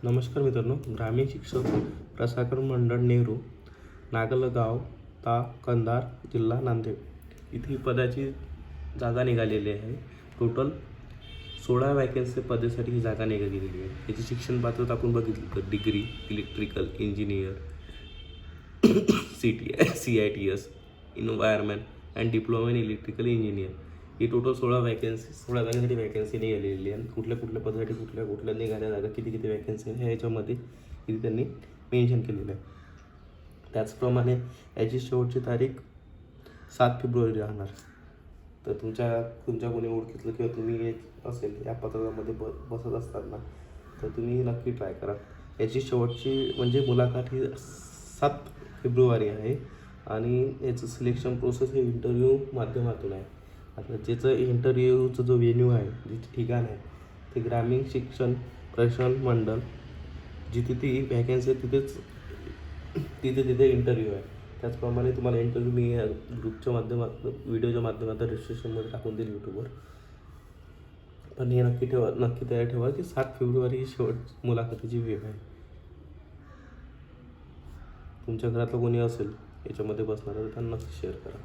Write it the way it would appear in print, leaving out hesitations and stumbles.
नमस्कार मित्रांनो, ग्रामीण शिक्षक प्रसारक मंडळ नेहरू, नागलगाव कंधार, जिल्हा नांदेड इथे पदाची जागा निघालेली आहे. टोटल 16 वॅकन्सी पदासाठी ही जागा निघालेली आहे. याची शिक्षण पात्रता आपण बघितलं तर degree, electrical engineer, CITS, environment and diploma in electrical engineer. He total 16 जागांसाठी वॅकन्सी निघालेली आहे. कुठल्या पदासाठी कुठल्या निघाल्या जागा, किती वॅकन्सी आहे ह्याच्यामध्ये इथे त्यांनी मेन्शन केलेलं आहे. त्याचप्रमाणे याची शेवटची तारीख 7 फेब्रुवारी राहणार. तर तुमच्या कोणी ओळखीतलं किंवा तुम्ही येत असेल या पत्रामध्ये बसत असताना तर तुम्ही नक्की ट्राय करा. याची शेवटची म्हणजे मुलाखत ही 7 फेब्रुवारी आहे आणि याचं सिलेक्शन प्रोसेस हे इंटरव्ह्यू माध्यमातून आहे. आता ज्याचं इंटरव्ह्यूचं जो व्हेन्यू आहे, जिथे ठिकाण आहे ते ग्रामीण शिक्षण प्रसारक मंडळ, जिथे ती व्हॅकन्सी आहे तिथे इंटरव्ह्यू आहे. त्याचप्रमाणे तुम्हाला इंटरव्ह्यू मी ग्रुपच्या माध्यमातून व्हिडिओच्या माध्यमातून रजिस्ट्रेशनमध्ये टाकून देईल यूट्यूबवर. पण हे नक्की तयार ठेवा की 7 फेब्रुवारी ही शेवट मुलाखतीची वेळ आहे. तुमच्या घरातलं कोणी असेल याच्यामध्ये बसणार तर त्यांना नक्की शेअर करा.